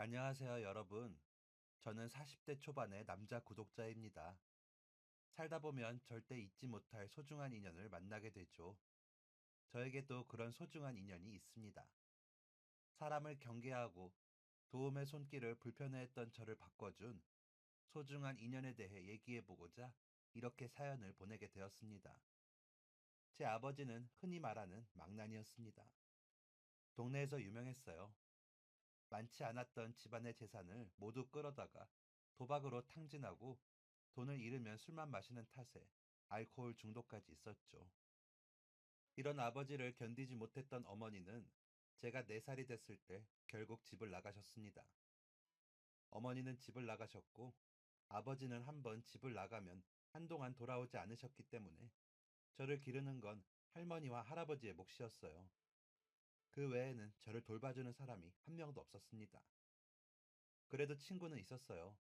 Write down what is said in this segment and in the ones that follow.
안녕하세요, 여러분. 저는 40대 초반의 남자 구독자입니다. 살다 보면 절대 잊지 못할 소중한 인연을 만나게 되죠. 저에게도 그런 소중한 인연이 있습니다. 사람을 경계하고 도움의 손길을 불편해했던 저를 바꿔준 소중한 인연에 대해 얘기해보고자 이렇게 사연을 보내게 되었습니다. 제 아버지는 흔히 말하는 망난이었습니다. 동네에서 유명했어요. 많지 않았던 집안의 재산을 모두 끌어다가 도박으로 탕진하고 돈을 잃으면 술만 마시는 탓에 알코올 중독까지 있었죠. 이런 아버지를 견디지 못했던 어머니는 제가 4살이 됐을 때 결국 집을 나가셨습니다. 어머니는 집을 나가셨고 아버지는 한번 집을 나가면 한동안 돌아오지 않으셨기 때문에 저를 기르는 건 할머니와 할아버지의 몫이었어요. 그 외에는 저를 돌봐주는 사람이 한 명도 없었습니다. 그래도 친구는 있었어요.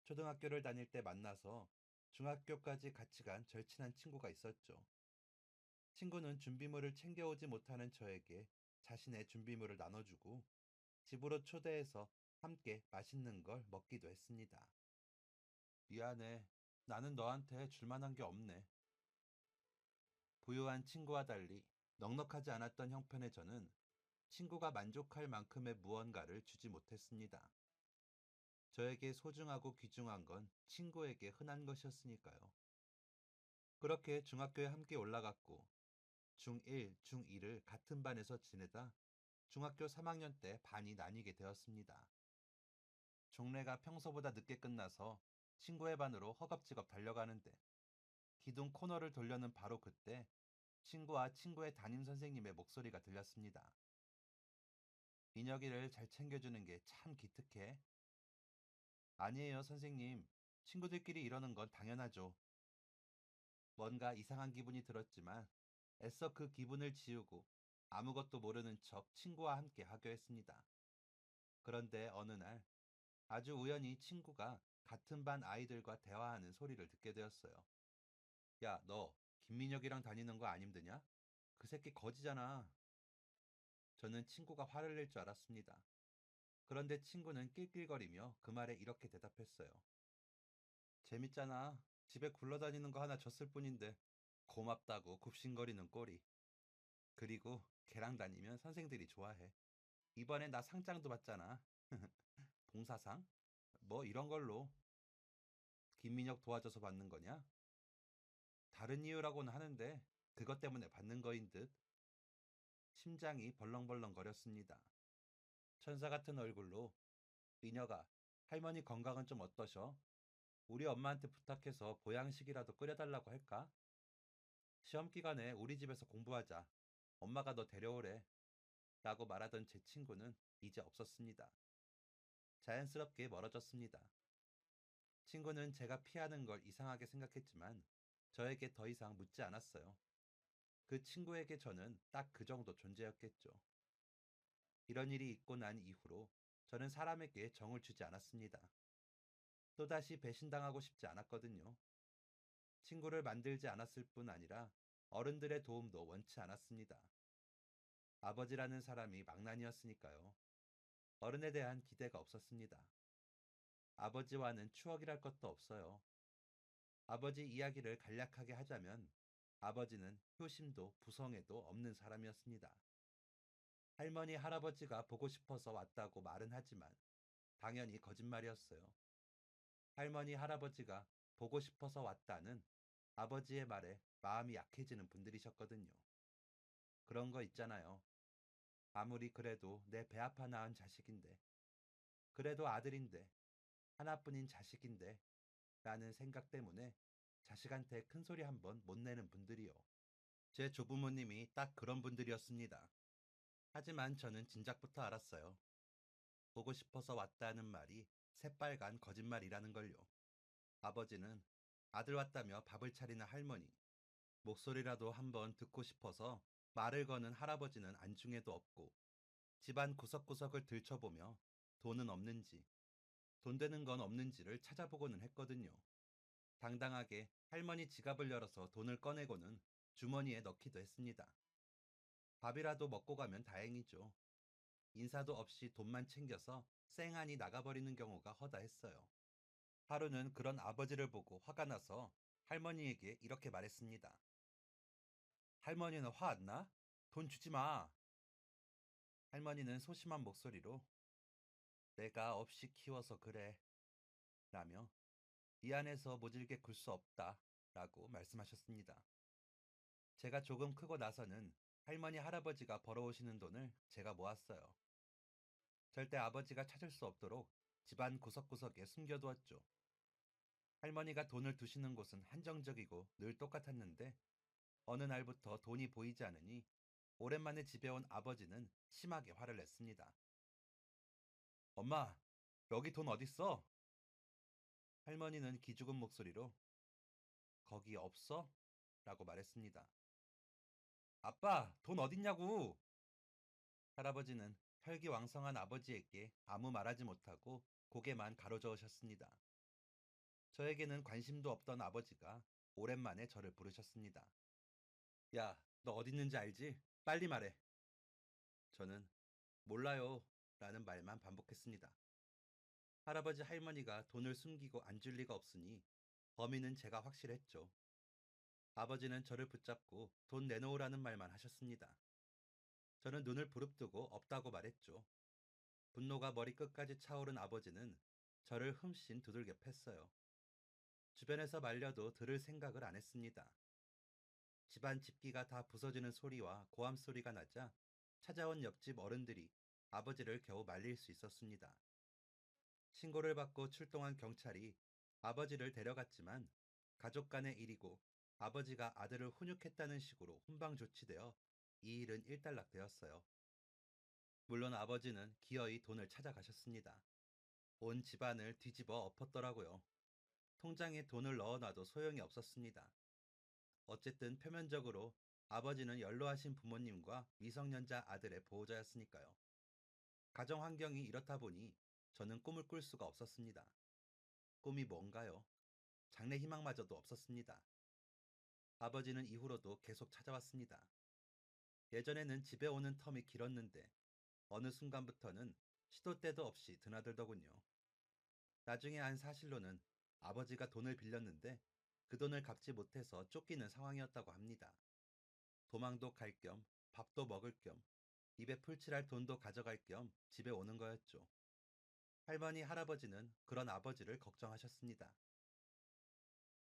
초등학교를 다닐 때 만나서 중학교까지 같이 간 절친한 친구가 있었죠. 친구는 준비물을 챙겨오지 못하는 저에게 자신의 준비물을 나눠주고 집으로 초대해서 함께 맛있는 걸 먹기도 했습니다. 미안해. 나는 너한테 줄 만한 게 없네. 부유한 친구와 달리 넉넉하지 않았던 형편의 저는 친구가 만족할 만큼의 무언가를 주지 못했습니다. 저에게 소중하고 귀중한 건 친구에게 흔한 것이었으니까요. 그렇게 중학교에 함께 올라갔고 중1, 중2를 같은 반에서 지내다 중학교 3학년 때 반이 나뉘게 되었습니다. 종례가 평소보다 늦게 끝나서 친구의 반으로 허겁지겁 달려가는데 기둥 코너를 돌려는 바로 그때 친구와 친구의 담임 선생님의 목소리가 들렸습니다. 민혁이를 잘 챙겨주는 게 참 기특해. 아니에요, 선생님. 친구들끼리 이러는 건 당연하죠. 뭔가 이상한 기분이 들었지만 애써 그 기분을 지우고 아무것도 모르는 척 친구와 함께 하교 했습니다. 그런데 어느 날 아주 우연히 친구가 같은 반 아이들과 대화하는 소리를 듣게 되었어요. 야, 너 김민혁이랑 다니는 거 안 힘드냐? 그 새끼 거지잖아. 저는 친구가 화를 낼 줄 알았습니다. 그런데 친구는 낄낄거리며 그 말에 이렇게 대답했어요. 재밌잖아. 집에 굴러다니는 거 하나 줬을 뿐인데 고맙다고 굽신거리는 꼴이. 그리고 걔랑 다니면 선생들이 좋아해. 이번에 나 상장도 받잖아. 봉사상? 뭐 이런 걸로. 김민혁 도와줘서 받는 거냐? 다른 이유라고는 하는데 그것 때문에 받는 거인 듯. 심장이 벌렁벌렁 거렸습니다. 천사 같은 얼굴로 민혁아, 할머니 건강은 좀 어떠셔? 우리 엄마한테 부탁해서 보양식이라도 끓여달라고 할까? 시험 기간에 우리 집에서 공부하자. 엄마가 너 데려오래. 라고 말하던 제 친구는 이제 없었습니다. 자연스럽게 멀어졌습니다. 친구는 제가 피하는 걸 이상하게 생각했지만 저에게 더 이상 묻지 않았어요. 그 친구에게 저는 딱 그 정도 존재였겠죠. 이런 일이 있고 난 이후로 저는 사람에게 정을 주지 않았습니다. 또다시 배신당하고 싶지 않았거든요. 친구를 만들지 않았을 뿐 아니라 어른들의 도움도 원치 않았습니다. 아버지라는 사람이 망난이었으니까요. 어른에 대한 기대가 없었습니다. 아버지와는 추억이랄 것도 없어요. 아버지 이야기를 간략하게 하자면 아버지는 효심도 부성애도 없는 사람이었습니다. 할머니, 할아버지가 보고 싶어서 왔다고 말은 하지만 당연히 거짓말이었어요. 할머니, 할아버지가 보고 싶어서 왔다는 아버지의 말에 마음이 약해지는 분들이셨거든요. 그런 거 있잖아요. 아무리 그래도 내 배 아파 낳은 자식인데, 그래도 아들인데, 하나뿐인 자식인데, 라는 생각 때문에 자식한테 큰 소리 한번 못 내는 분들이요. 제 조부모님이 딱 그런 분들이었습니다. 하지만 저는 진작부터 알았어요. 보고 싶어서 왔다는 말이 새빨간 거짓말이라는 걸요. 아버지는 아들 왔다며 밥을 차리는 할머니, 목소리라도 한번 듣고 싶어서 말을 거는 할아버지는 안중에도 없고 집안 구석구석을 들춰보며 돈은 없는지, 돈 되는 건 없는지를 찾아보고는 했거든요. 당당하게 할머니 지갑을 열어서 돈을 꺼내고는 주머니에 넣기도 했습니다. 밥이라도 먹고 가면 다행이죠. 인사도 없이 돈만 챙겨서 쌩하니 나가버리는 경우가 허다했어요. 하루는 그런 아버지를 보고 화가 나서 할머니에게 이렇게 말했습니다. 할머니는 화 안 나? 돈 주지 마. 할머니는 소심한 목소리로 내가 없이 키워서 그래 라며 미안해서 모질게 굴 수 없다 라고 말씀하셨습니다. 제가 조금 크고 나서는 할머니 할아버지가 벌어오시는 돈을 제가 모았어요. 절대 아버지가 찾을 수 없도록 집안 구석구석에 숨겨두었죠. 할머니가 돈을 두시는 곳은 한정적이고 늘 똑같았는데 어느 날부터 돈이 보이지 않으니 오랜만에 집에 온 아버지는 심하게 화를 냈습니다. 엄마, 여기 돈 어딨어? 할머니는 기죽은 목소리로 거기 없어? 라고 말했습니다. 아빠, 돈 어딨냐고! 할아버지는 혈기왕성한 아버지에게 아무 말하지 못하고 고개만 가로저으셨습니다. 저에게는 관심도 없던 아버지가 오랜만에 저를 부르셨습니다. 야, 너 어디 있는지 알지? 빨리 말해. 저는 몰라요 라는 말만 반복했습니다. 할아버지 할머니가 돈을 숨기고 안 줄 리가 없으니 범인은 제가 확실했죠. 아버지는 저를 붙잡고 돈 내놓으라는 말만 하셨습니다. 저는 눈을 부릅뜨고 없다고 말했죠. 분노가 머리끝까지 차오른 아버지는 저를 흠씬 두들겨 팼어요. 주변에서 말려도 들을 생각을 안 했습니다. 집안 집기가 다 부서지는 소리와 고함 소리가 나자 찾아온 옆집 어른들이 아버지를 겨우 말릴 수 있었습니다. 신고를 받고 출동한 경찰이 아버지를 데려갔지만 가족 간의 일이고 아버지가 아들을 훈육했다는 식으로 훈방 조치되어 이 일은 일단락되었어요. 물론 아버지는 기어이 돈을 찾아가셨습니다. 온 집안을 뒤집어 엎었더라고요. 통장에 돈을 넣어놔도 소용이 없었습니다. 어쨌든 표면적으로 아버지는 연로하신 부모님과 미성년자 아들의 보호자였으니까요. 가정 환경이 이렇다 보니 저는 꿈을 꿀 수가 없었습니다. 꿈이 뭔가요? 장래 희망마저도 없었습니다. 아버지는 이후로도 계속 찾아왔습니다. 예전에는 집에 오는 텀이 길었는데 어느 순간부터는 시도 때도 없이 드나들더군요. 나중에 안 사실로는 아버지가 돈을 빌렸는데 그 돈을 갚지 못해서 쫓기는 상황이었다고 합니다. 도망도 갈 겸 밥도 먹을 겸 입에 풀칠할 돈도 가져갈 겸 집에 오는 거였죠. 할머니, 할아버지는 그런 아버지를 걱정하셨습니다.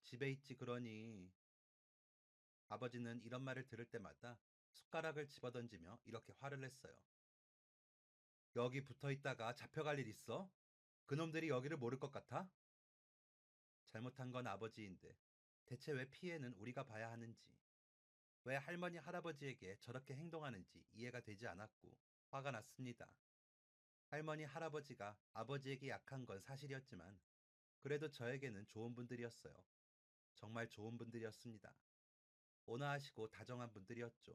집에 있지 그러니 아버지는 이런 말을 들을 때마다 숟가락을 집어던지며 이렇게 화를 냈어요. 여기 붙어 있다가 잡혀갈 일 있어? 그놈들이 여기를 모를 것 같아? 잘못한 건 아버지인데 대체 왜 피해는 우리가 봐야 하는지, 왜 할머니, 할아버지에게 저렇게 행동하는지 이해가 되지 않았고 화가 났습니다. 할머니, 할아버지가 아버지에게 약한 건 사실이었지만 그래도 저에게는 좋은 분들이었어요. 정말 좋은 분들이었습니다. 온화하시고 다정한 분들이었죠.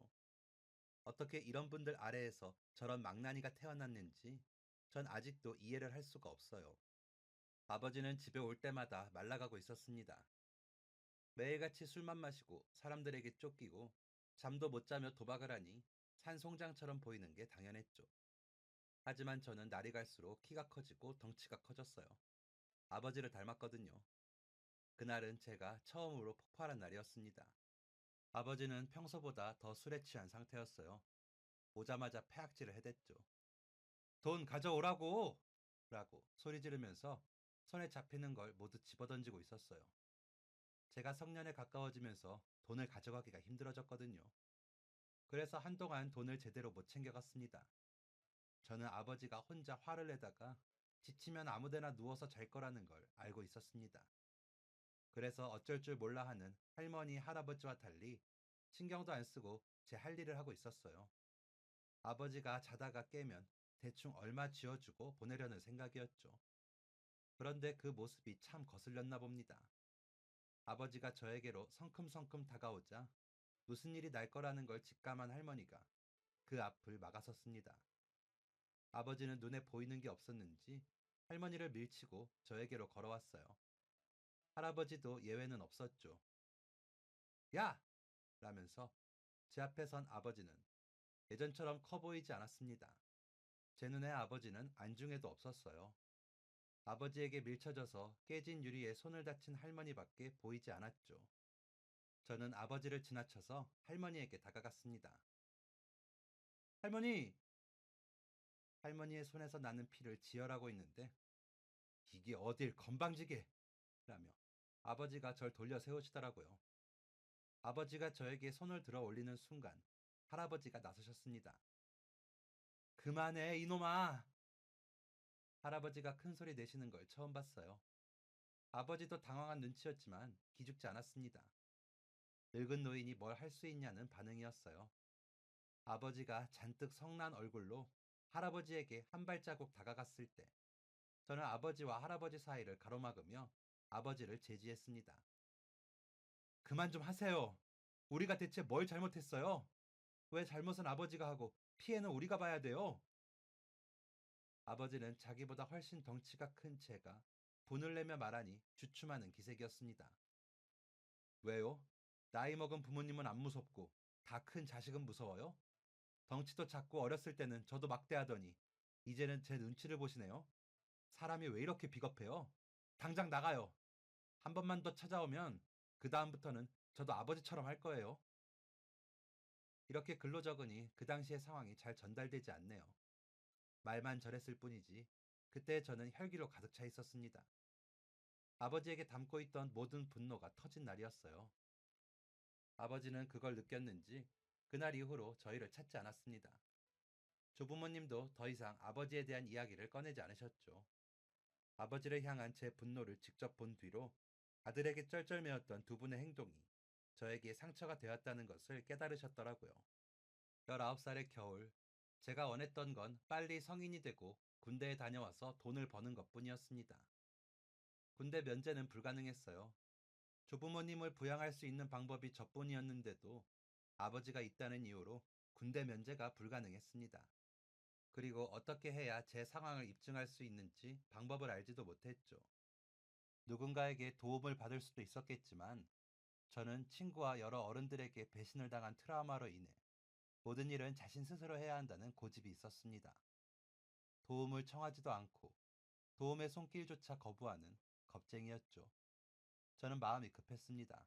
어떻게 이런 분들 아래에서 저런 망나니가 태어났는지 전 아직도 이해를 할 수가 없어요. 아버지는 집에 올 때마다 말라가고 있었습니다. 매일같이 술만 마시고 사람들에게 쫓기고 잠도 못 자며 도박을 하니 산송장처럼 보이는 게 당연했죠. 하지만 저는 날이 갈수록 키가 커지고 덩치가 커졌어요. 아버지를 닮았거든요. 그날은 제가 처음으로 폭발한 날이었습니다. 아버지는 평소보다 더 술에 취한 상태였어요. 오자마자 패악질을 해댔죠. 돈 가져오라고! 라고 소리 지르면서 손에 잡히는 걸 모두 집어던지고 있었어요. 제가 성년에 가까워지면서 돈을 가져가기가 힘들어졌거든요. 그래서 한동안 돈을 제대로 못 챙겨갔습니다. 저는 아버지가 혼자 화를 내다가 지치면 아무데나 누워서 잘 거라는 걸 알고 있었습니다. 그래서 어쩔 줄 몰라 하는 할머니, 할아버지와 달리 신경도 안 쓰고 제 할 일을 하고 있었어요. 아버지가 자다가 깨면 대충 얼마 쥐어주고 보내려는 생각이었죠. 그런데 그 모습이 참 거슬렸나 봅니다. 아버지가 저에게로 성큼성큼 다가오자 무슨 일이 날 거라는 걸 직감한 할머니가 그 앞을 막아섰습니다. 아버지는 눈에 보이는 게 없었는지 할머니를 밀치고 저에게로 걸어왔어요. 할아버지도 예외는 없었죠. 야! 라면서 제 앞에 선 아버지는 예전처럼 커 보이지 않았습니다. 제 눈에 아버지는 안중에도 없었어요. 아버지에게 밀쳐져서 깨진 유리에 손을 다친 할머니밖에 보이지 않았죠. 저는 아버지를 지나쳐서 할머니에게 다가갔습니다. 할머니! 할머니의 손에서 나는 피를 지혈하고 있는데 이게 어딜 건방지게! 라며 아버지가 절 돌려 세우시더라고요. 아버지가 저에게 손을 들어 올리는 순간 할아버지가 나서셨습니다. 그만해, 이놈아! 할아버지가 큰 소리 내시는 걸 처음 봤어요. 아버지도 당황한 눈치였지만 기죽지 않았습니다. 늙은 노인이 뭘 할 수 있냐는 반응이었어요. 아버지가 잔뜩 성난 얼굴로 할아버지에게 한 발자국 다가갔을 때 저는 아버지와 할아버지 사이를 가로막으며 아버지를 제지했습니다. 그만 좀 하세요. 우리가 대체 뭘 잘못했어요? 왜 잘못은 아버지가 하고 피해는 우리가 봐야 돼요? 아버지는 자기보다 훨씬 덩치가 큰 제가 분을 내며 말하니 주춤하는 기색이었습니다. 왜요? 나이 먹은 부모님은 안 무섭고 다 큰 자식은 무서워요? 덩치도 작고 어렸을 때는 저도 막대하더니 이제는 제 눈치를 보시네요. 사람이 왜 이렇게 비겁해요? 당장 나가요. 한 번만 더 찾아오면 그 다음부터는 저도 아버지처럼 할 거예요. 이렇게 글로 적으니 그 당시의 상황이 잘 전달되지 않네요. 말만 저랬을 뿐이지 그때 저는 혈기로 가득 차 있었습니다. 아버지에게 담고 있던 모든 분노가 터진 날이었어요. 아버지는 그걸 느꼈는지 그날 이후로 저희를 찾지 않았습니다. 조부모님도 더 이상 아버지에 대한 이야기를 꺼내지 않으셨죠. 아버지를 향한 제 분노를 직접 본 뒤로 아들에게 쩔쩔매었던 두 분의 행동이 저에게 상처가 되었다는 것을 깨달으셨더라고요. 19살의 겨울, 제가 원했던 건 빨리 성인이 되고 군대에 다녀와서 돈을 버는 것 뿐이었습니다. 군대 면제는 불가능했어요. 조부모님을 부양할 수 있는 방법이 저뿐이었는데도 아버지가 있다는 이유로 군대 면제가 불가능했습니다. 그리고 어떻게 해야 제 상황을 입증할 수 있는지 방법을 알지도 못했죠. 누군가에게 도움을 받을 수도 있었겠지만 저는 친구와 여러 어른들에게 배신을 당한 트라우마로 인해 모든 일은 자신 스스로 해야 한다는 고집이 있었습니다. 도움을 청하지도 않고 도움의 손길조차 거부하는 겁쟁이였죠. 저는 마음이 급했습니다.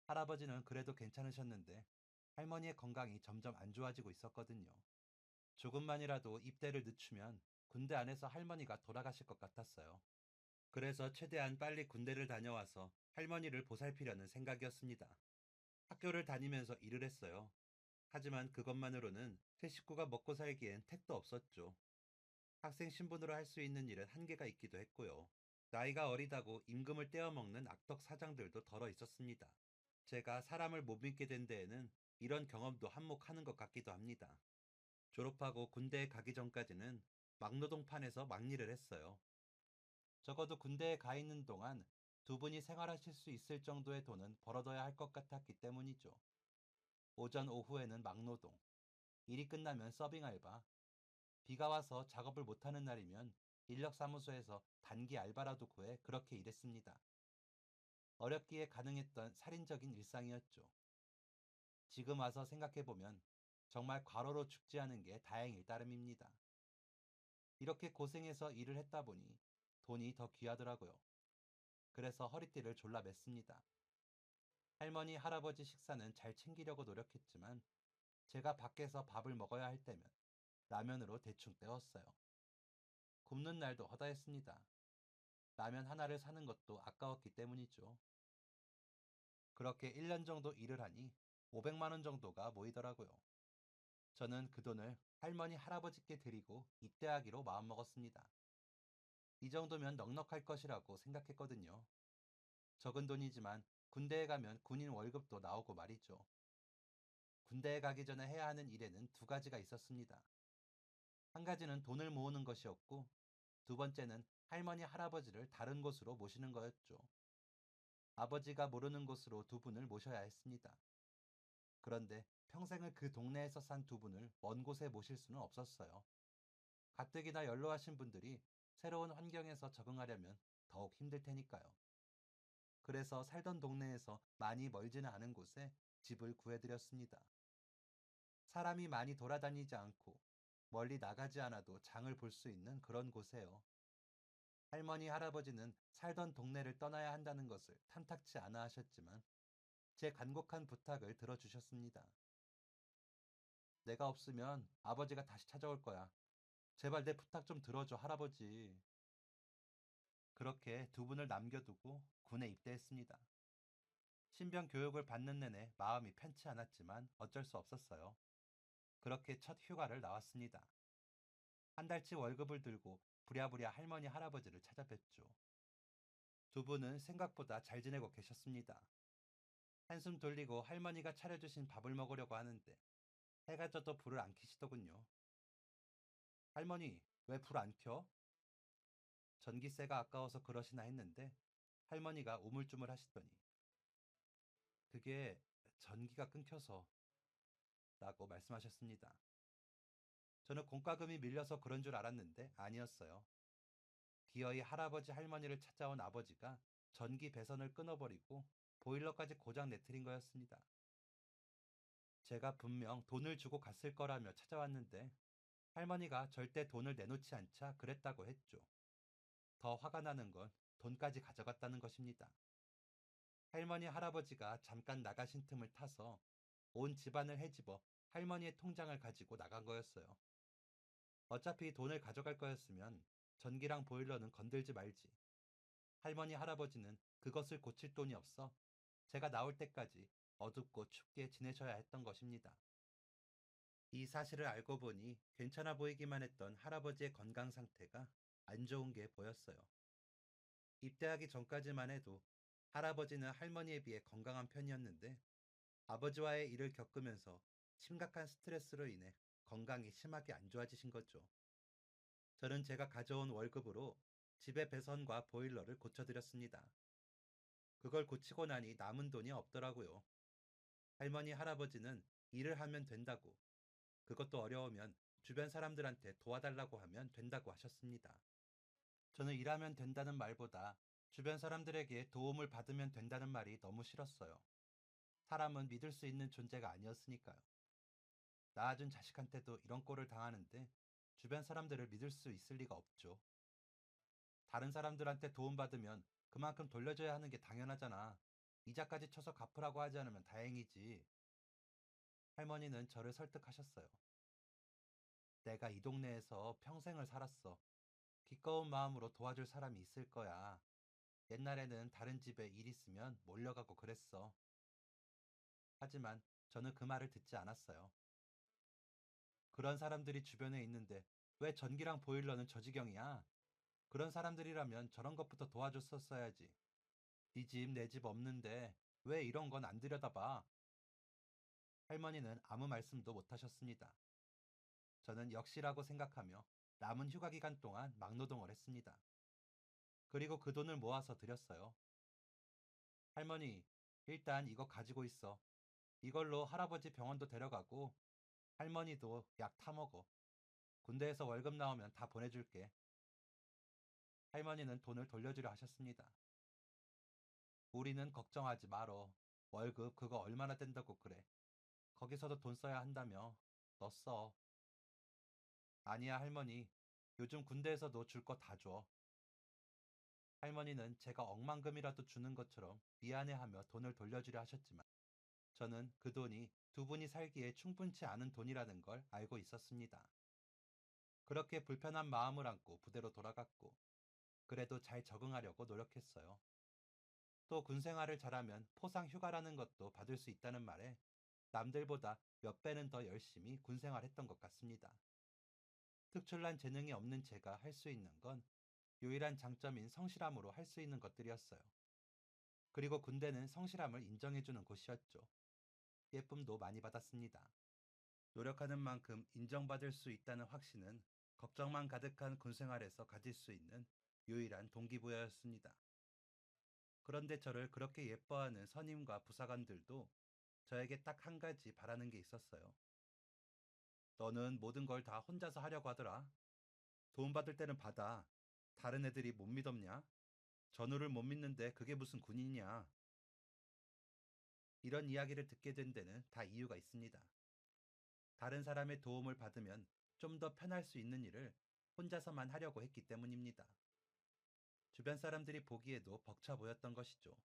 할아버지는 그래도 괜찮으셨는데 할머니의 건강이 점점 안 좋아지고 있었거든요. 조금만이라도 입대를 늦추면 군대 안에서 할머니가 돌아가실 것 같았어요. 그래서 최대한 빨리 군대를 다녀와서 할머니를 보살피려는 생각이었습니다. 학교를 다니면서 일을 했어요. 하지만 그것만으로는 새 식구가 먹고 살기엔 택도 없었죠. 학생 신분으로 할 수 있는 일은 한계가 있기도 했고요. 나이가 어리다고 임금을 떼어먹는 악덕 사장들도 덜어 있었습니다. 제가 사람을 못 믿게 된 데에는 이런 경험도 한몫하는 것 같기도 합니다. 졸업하고 군대에 가기 전까지는 막노동판에서 막일을 했어요. 적어도 군대에 가 있는 동안 두 분이 생활하실 수 있을 정도의 돈은 벌어둬야 할 것 같았기 때문이죠. 오전 오후에는 막노동, 일이 끝나면 서빙 알바, 비가 와서 작업을 못하는 날이면 인력사무소에서 단기 알바라도 구해 그렇게 일했습니다. 어렵기에 가능했던 살인적인 일상이었죠. 지금 와서 생각해보면 정말 과로로 죽지 않은 게 다행일 따름입니다. 이렇게 고생해서 일을 했다 보니 돈이 더 귀하더라고요. 그래서 허리띠를 졸라 맸습니다. 할머니, 할아버지 식사는 잘 챙기려고 노력했지만 제가 밖에서 밥을 먹어야 할 때면 라면으로 대충 때웠어요. 굶는 날도 허다했습니다. 라면 하나를 사는 것도 아까웠기 때문이죠. 그렇게 1년 정도 일을 하니 500만 원 정도가 모이더라고요. 저는 그 돈을 할머니, 할아버지께 드리고 입대하기로 마음먹었습니다. 이 정도면 넉넉할 것이라고 생각했거든요. 적은 돈이지만 군대에 가면 군인 월급도 나오고 말이죠. 군대에 가기 전에 해야 하는 일에는 두 가지가 있었습니다. 한 가지는 돈을 모으는 것이었고, 두 번째는 할머니, 할아버지를 다른 곳으로 모시는 거였죠. 아버지가 모르는 곳으로 두 분을 모셔야 했습니다. 그런데 평생을 그 동네에서 산 두 분을 먼 곳에 모실 수는 없었어요. 가뜩이나 연로하신 분들이 새로운 환경에서 적응하려면 더욱 힘들 테니까요. 그래서 살던 동네에서 많이 멀지는 않은 곳에 집을 구해드렸습니다. 사람이 많이 돌아다니지 않고 멀리 나가지 않아도 장을 볼 수 있는 그런 곳에요. 할머니, 할아버지는 살던 동네를 떠나야 한다는 것을 탐탁치 않아 하셨지만 제 간곡한 부탁을 들어주셨습니다. 내가 없으면 아버지가 다시 찾아올 거야. 제발 내 부탁 좀 들어줘, 할아버지. 그렇게 두 분을 남겨두고 군에 입대했습니다. 신병 교육을 받는 내내 마음이 편치 않았지만 어쩔 수 없었어요. 그렇게 첫 휴가를 나왔습니다. 한 달치 월급을 들고 부랴부랴 할머니, 할아버지를 찾아뵙죠. 두 분은 생각보다 잘 지내고 계셨습니다. 한숨 돌리고 할머니가 차려주신 밥을 먹으려고 하는데 해가 져도 불을 안 켜시더군요. 할머니, 왜 불 안 켜? 전기세가 아까워서 그러시나 했는데 할머니가 우물쭈물 하시더니 그게 전기가 끊겨서 라고 말씀하셨습니다. 저는 공과금이 밀려서 그런 줄 알았는데 아니었어요. 기어이 할아버지 할머니를 찾아온 아버지가 전기 배선을 끊어버리고 보일러까지 고장 내트린 거였습니다. 제가 분명 돈을 주고 갔을 거라며 찾아왔는데 할머니가 절대 돈을 내놓지 않자 그랬다고 했죠. 더 화가 나는 건 돈까지 가져갔다는 것입니다. 할머니, 할아버지가 잠깐 나가신 틈을 타서 온 집안을 헤집어 할머니의 통장을 가지고 나간 거였어요. 어차피 돈을 가져갈 거였으면 전기랑 보일러는 건들지 말지. 할머니, 할아버지는 그것을 고칠 돈이 없어 제가 나올 때까지 어둡고 춥게 지내셔야 했던 것입니다. 이 사실을 알고 보니 괜찮아 보이기만 했던 할아버지의 건강 상태가 안 좋은 게 보였어요. 입대하기 전까지만 해도 할아버지는 할머니에 비해 건강한 편이었는데 아버지와의 일을 겪으면서 심각한 스트레스로 인해 건강이 심하게 안 좋아지신 거죠. 저는 제가 가져온 월급으로 집의 배선과 보일러를 고쳐드렸습니다. 그걸 고치고 나니 남은 돈이 없더라고요. 할머니, 할아버지는 일을 하면 된다고, 그것도 어려우면 주변 사람들한테 도와달라고 하면 된다고 하셨습니다. 저는 일하면 된다는 말보다 주변 사람들에게 도움을 받으면 된다는 말이 너무 싫었어요. 사람은 믿을 수 있는 존재가 아니었으니까요. 낳아준 자식한테도 이런 꼴을 당하는데 주변 사람들을 믿을 수 있을 리가 없죠. 다른 사람들한테 도움받으면 그만큼 돌려줘야 하는 게 당연하잖아. 이자까지 쳐서 갚으라고 하지 않으면 다행이지. 할머니는 저를 설득하셨어요. 내가 이 동네에서 평생을 살았어. 기꺼운 마음으로 도와줄 사람이 있을 거야. 옛날에는 다른 집에 일 있으면 몰려가고 그랬어. 하지만 저는 그 말을 듣지 않았어요. 그런 사람들이 주변에 있는데 왜 전기랑 보일러는 저 지경이야? 그런 사람들이라면 저런 것부터 도와줬었어야지. 네 집, 내 집 없는데 왜 이런 건 안 들여다봐? 할머니는 아무 말씀도 못 하셨습니다. 저는 역시라고 생각하며 남은 휴가 기간 동안 막노동을 했습니다. 그리고 그 돈을 모아서 드렸어요. 할머니, 일단 이거 가지고 있어. 이걸로 할아버지 병원도 데려가고 할머니도 약 타먹어. 군대에서 월급 나오면 다 보내줄게. 할머니는 돈을 돌려주려 하셨습니다. 우리는 걱정하지 말어. 월급 그거 얼마나 된다고 그래. 거기서도 돈 써야 한다며. 너 써. 아니야, 할머니. 요즘 군대에서도 줄 거 다 줘. 할머니는 제가 억만금이라도 주는 것처럼 미안해하며 돈을 돌려주려 하셨지만 저는 그 돈이 두 분이 살기에 충분치 않은 돈이라는 걸 알고 있었습니다. 그렇게 불편한 마음을 안고 부대로 돌아갔고 그래도 잘 적응하려고 노력했어요. 또 군생활을 잘하면 포상 휴가라는 것도 받을 수 있다는 말에 남들보다 몇 배는 더 열심히 군생활했던 것 같습니다. 특출난 재능이 없는 제가 할 수 있는 건 유일한 장점인 성실함으로 할 수 있는 것들이었어요. 그리고 군대는 성실함을 인정해주는 곳이었죠. 예쁨도 많이 받았습니다. 노력하는 만큼 인정받을 수 있다는 확신은 걱정만 가득한 군생활에서 가질 수 있는 유일한 동기부여였습니다. 그런데 저를 그렇게 예뻐하는 선임과 부사관들도 저에게 딱 한 가지 바라는 게 있었어요. 너는 모든 걸 다 혼자서 하려고 하더라. 도움받을 때는 받아. 다른 애들이 못 믿었냐? 전우를 못 믿는데 그게 무슨 군인이야. 이런 이야기를 듣게 된 데는 다 이유가 있습니다. 다른 사람의 도움을 받으면 좀 더 편할 수 있는 일을 혼자서만 하려고 했기 때문입니다. 주변 사람들이 보기에도 벅차 보였던 것이죠.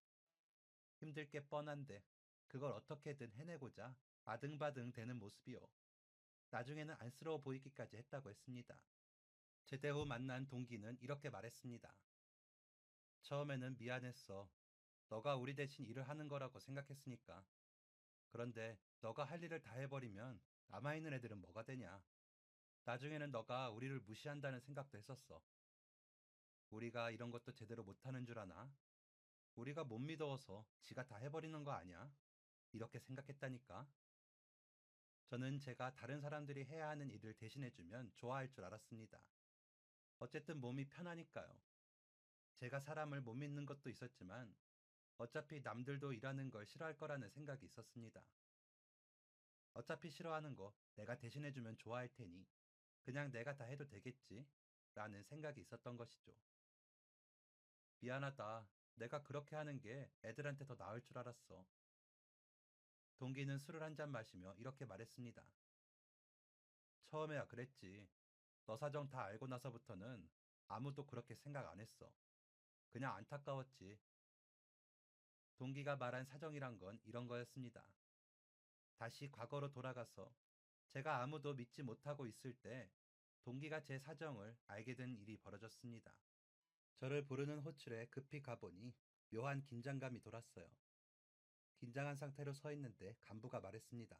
힘들 게 뻔한데 그걸 어떻게든 해내고자 아등바등 되는 모습이요. 나중에는 안쓰러워 보이기까지 했다고 했습니다. 제대 후 만난 동기는 이렇게 말했습니다. 처음에는 미안했어. 너가 우리 대신 일을 하는 거라고 생각했으니까. 그런데 너가 할 일을 다 해버리면 남아있는 애들은 뭐가 되냐. 나중에는 너가 우리를 무시한다는 생각도 했었어. 우리가 이런 것도 제대로 못하는 줄 아나? 우리가 못 믿어서 지가 다 해버리는 거 아니야? 이렇게 생각했다니까. 저는 제가 다른 사람들이 해야 하는 일을 대신해주면 좋아할 줄 알았습니다. 어쨌든 몸이 편하니까요. 제가 사람을 못 믿는 것도 있었지만 어차피 남들도 일하는 걸 싫어할 거라는 생각이 있었습니다. 어차피 싫어하는 거 내가 대신해주면 좋아할 테니 그냥 내가 다 해도 되겠지 라는 생각이 있었던 것이죠. 미안하다. 내가 그렇게 하는 게 애들한테 더 나을 줄 알았어. 동기는 술을 한 잔 마시며 이렇게 말했습니다. 처음에야 그랬지. 너 사정 다 알고 나서부터는 아무도 그렇게 생각 안 했어. 그냥 안타까웠지. 동기가 말한 사정이란 건 이런 거였습니다. 다시 과거로 돌아가서 제가 아무도 믿지 못하고 있을 때 동기가 제 사정을 알게 된 일이 벌어졌습니다. 저를 부르는 호출에 급히 가보니 묘한 긴장감이 돌았어요. 긴장한 상태로 서 있는데 간부가 말했습니다.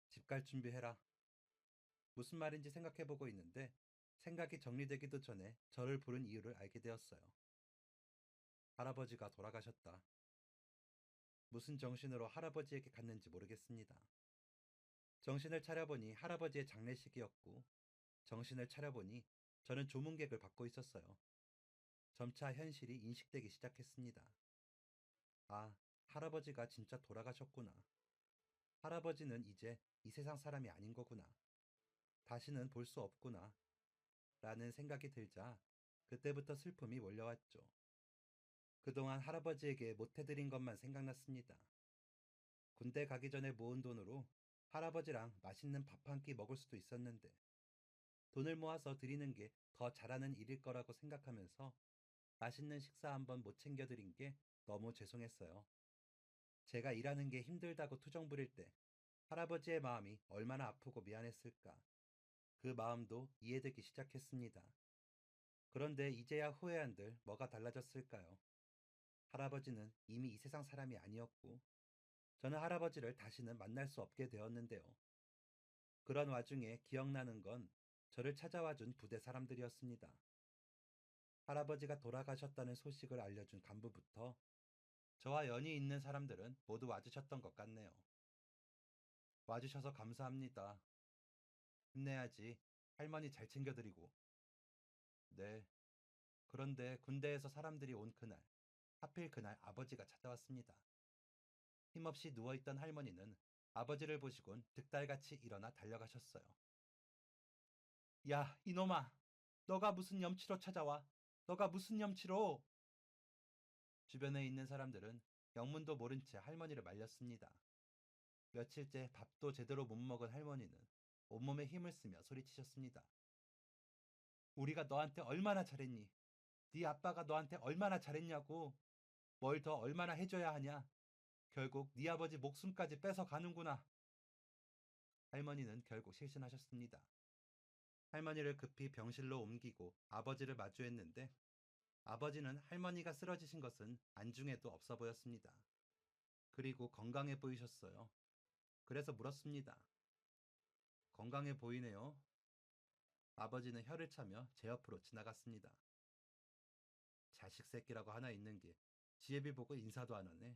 집 갈 준비해라. 무슨 말인지 생각해보고 있는데 생각이 정리되기도 전에 저를 부른 이유를 알게 되었어요. 할아버지가 돌아가셨다. 무슨 정신으로 할아버지에게 갔는지 모르겠습니다. 정신을 차려보니 할아버지의 장례식이었고 정신을 차려보니 저는 조문객을 받고 있었어요. 점차 현실이 인식되기 시작했습니다. 아, 할아버지가 진짜 돌아가셨구나. 할아버지는 이제 이 세상 사람이 아닌 거구나. 다시는 볼 수 없구나. 라는 생각이 들자 그때부터 슬픔이 몰려왔죠. 그동안 할아버지에게 못해드린 것만 생각났습니다. 군대 가기 전에 모은 돈으로 할아버지랑 맛있는 밥 한 끼 먹을 수도 있었는데 돈을 모아서 드리는 게 더 잘하는 일일 거라고 생각하면서 맛있는 식사 한번 못 챙겨드린 게 너무 죄송했어요. 제가 일하는 게 힘들다고 투정 부릴 때 할아버지의 마음이 얼마나 아프고 미안했을까. 그 마음도 이해되기 시작했습니다. 그런데 이제야 후회한들 뭐가 달라졌을까요? 할아버지는 이미 이 세상 사람이 아니었고 저는 할아버지를 다시는 만날 수 없게 되었는데요. 그런 와중에 기억나는 건 저를 찾아와 준 부대 사람들이었습니다. 할아버지가 돌아가셨다는 소식을 알려준 간부부터 저와 연이 있는 사람들은 모두 와주셨던 것 같네요. 와주셔서 감사합니다. 힘내야지. 할머니 잘 챙겨드리고. 네. 그런데 군대에서 사람들이 온 그날, 하필 그날 아버지가 찾아왔습니다. 힘없이 누워있던 할머니는 아버지를 보시곤 득달같이 일어나 달려가셨어요. 야, 이놈아! 너가 무슨 염치로 찾아와? 너가 무슨 염치로? 주변에 있는 사람들은 영문도 모른 채 할머니를 말렸습니다. 며칠째 밥도 제대로 못 먹은 할머니는 온몸에 힘을 쓰며 소리치셨습니다. 우리가 너한테 얼마나 잘했니? 네 아빠가 너한테 얼마나 잘했냐고. 뭘 더 얼마나 해줘야 하냐. 결국 네 아버지 목숨까지 뺏어 가는구나. 할머니는 결국 실신하셨습니다. 할머니를 급히 병실로 옮기고 아버지를 마주했는데 아버지는 할머니가 쓰러지신 것은 안중에도 없어 보였습니다. 그리고 건강해 보이셨어요. 그래서 물었습니다. 건강해 보이네요. 아버지는 혀를 차며 제 옆으로 지나갔습니다. 자식 새끼라고 하나 있는 게 지혜비 보고 인사도 안 하네.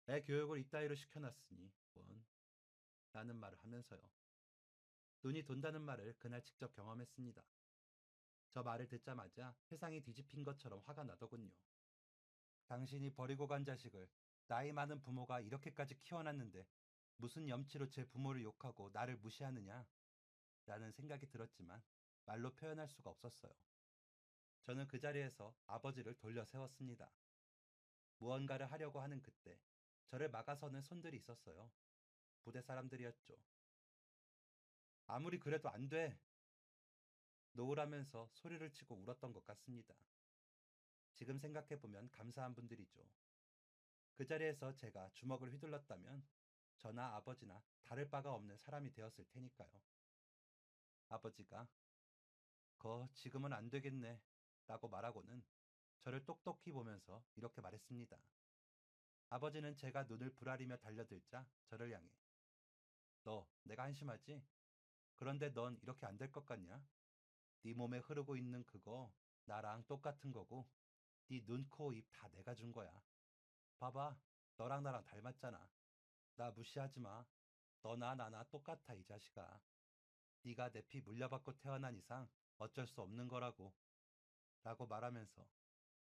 애 교육을 이따위로 시켜놨으니 뭔 라는 말을 하면서요. 눈이 돈다는 말을 그날 직접 경험했습니다. 저 말을 듣자마자 세상이 뒤집힌 것처럼 화가 나더군요. 당신이 버리고 간 자식을 나이 많은 부모가 이렇게까지 키워놨는데 무슨 염치로 제 부모를 욕하고 나를 무시하느냐? 라는 생각이 들었지만 말로 표현할 수가 없었어요. 저는 그 자리에서 아버지를 돌려 세웠습니다. 무언가를 하려고 하는 그때 저를 막아서는 손들이 있었어요. 부대 사람들이었죠. 아무리 그래도 안 돼. 노으라면서 소리를 치고 울었던 것 같습니다. 지금 생각해보면 감사한 분들이죠. 그 자리에서 제가 주먹을 휘둘렀다면 저나 아버지나 다를 바가 없는 사람이 되었을 테니까요. 아버지가 지금은 안 되겠네 라고 말하고는 저를 똑똑히 보면서 이렇게 말했습니다. 아버지는 제가 눈을 부라리며 달려들자 저를 향해 너 내가 한심하지? 그런데 넌 이렇게 안 될 것 같냐? 네 몸에 흐르고 있는 그거 나랑 똑같은 거고 네 눈, 코, 입 다 내가 준 거야. 봐봐 너랑 나랑 닮았잖아. 나 무시하지 마. 너나 나나 똑같아 이 자식아. 네가 내 피 물려받고 태어난 이상 어쩔 수 없는 거라고 라고 말하면서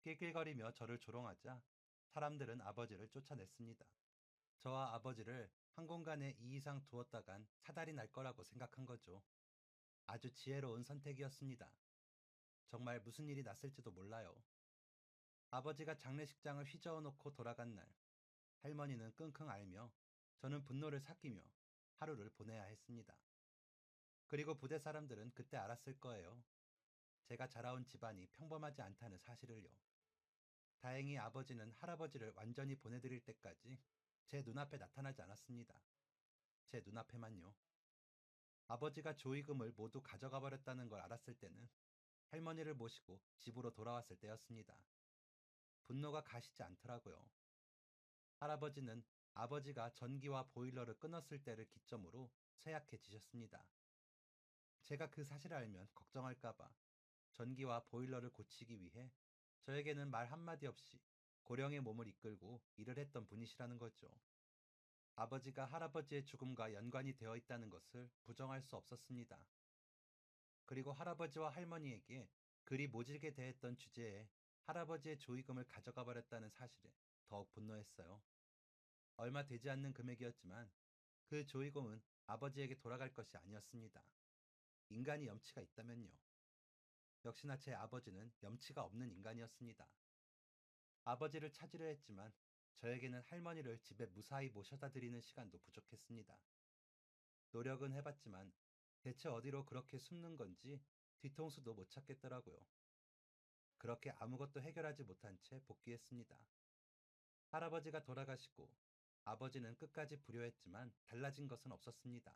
낄낄거리며 저를 조롱하자 사람들은 아버지를 쫓아냈습니다. 저와 아버지를 한 공간에 이 이상 두었다간 사달이 날 거라고 생각한 거죠. 아주 지혜로운 선택이었습니다. 정말 무슨 일이 났을지도 몰라요. 아버지가 장례식장을 휘저어 놓고 돌아간 날, 할머니는 끙끙 앓며 저는 분노를 삭히며 하루를 보내야 했습니다. 그리고 부대 사람들은 그때 알았을 거예요. 제가 자라온 집안이 평범하지 않다는 사실을요. 다행히 아버지는 할아버지를 완전히 보내드릴 때까지 제 눈앞에 나타나지 않았습니다. 제 눈앞에만요. 아버지가 조의금을 모두 가져가 버렸다는 걸 알았을 때는 할머니를 모시고 집으로 돌아왔을 때였습니다. 분노가 가시지 않더라고요. 할아버지는 아버지가 전기와 보일러를 끊었을 때를 기점으로 쇠약해지셨습니다. 제가 그 사실을 알면 걱정할까봐 전기와 보일러를 고치기 위해 저에게는 말 한마디 없이 고령의 몸을 이끌고 일을 했던 분이시라는 거죠. 아버지가 할아버지의 죽음과 연관이 되어 있다는 것을 부정할 수 없었습니다. 그리고 할아버지와 할머니에게 그리 모질게 대했던 주제에 할아버지의 조의금을 가져가 버렸다는 사실에 더욱 분노했어요. 얼마 되지 않는 금액이었지만 그 조의금은 아버지에게 돌아갈 것이 아니었습니다. 인간이 염치가 있다면요. 역시나 제 아버지는 염치가 없는 인간이었습니다. 아버지를 찾으려 했지만 저에게는 할머니를 집에 무사히 모셔다 드리는 시간도 부족했습니다. 노력은 해봤지만 대체 어디로 그렇게 숨는 건지 뒤통수도 못 찾겠더라고요. 그렇게 아무것도 해결하지 못한 채 복귀했습니다. 할아버지가 돌아가시고 아버지는 끝까지 불효했지만 달라진 것은 없었습니다.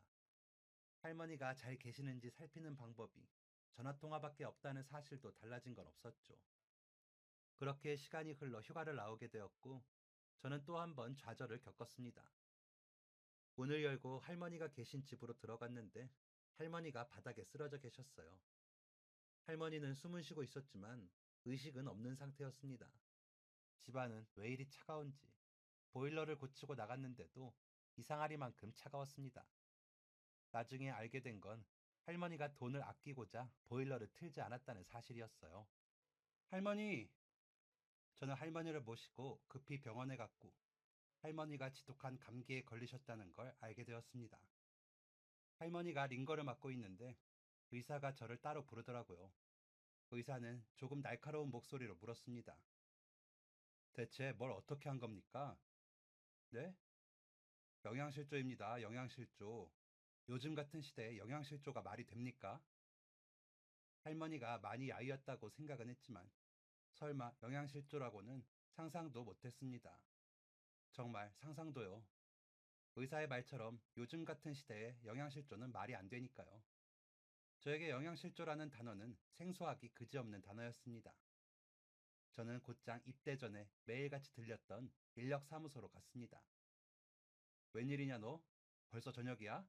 할머니가 잘 계시는지 살피는 방법이 전화통화밖에 없다는 사실도 달라진 건 없었죠. 그렇게 시간이 흘러 휴가를 나오게 되었고 저는 또 한 번 좌절을 겪었습니다. 문을 열고 할머니가 계신 집으로 들어갔는데 할머니가 바닥에 쓰러져 계셨어요. 할머니는 숨은 쉬고 있었지만 의식은 없는 상태였습니다. 집안은 왜 이리 차가운지 보일러를 고치고 나갔는데도 이상하리만큼 차가웠습니다. 나중에 알게 된 건 할머니가 돈을 아끼고자 보일러를 틀지 않았다는 사실이었어요. 할머니! 저는 할머니를 모시고 급히 병원에 갔고 할머니가 지독한 감기에 걸리셨다는 걸 알게 되었습니다. 할머니가 링거를 맞고 있는데 의사가 저를 따로 부르더라고요. 의사는 조금 날카로운 목소리로 물었습니다. 대체 뭘 어떻게 한 겁니까? 네? 영양실조입니다. 영양실조. 요즘 같은 시대에 영양실조가 말이 됩니까? 할머니가 많이 야위었다고 생각은 했지만 설마 영양실조라고는 상상도 못했습니다. 정말 상상도요. 의사의 말처럼 요즘 같은 시대에 영양실조는 말이 안 되니까요. 저에게 영양실조라는 단어는 생소하기 그지없는 단어였습니다. 저는 곧장 입대 전에 매일같이 들렸던 인력사무소로 갔습니다. 웬일이냐 너? 벌써 저녁이야?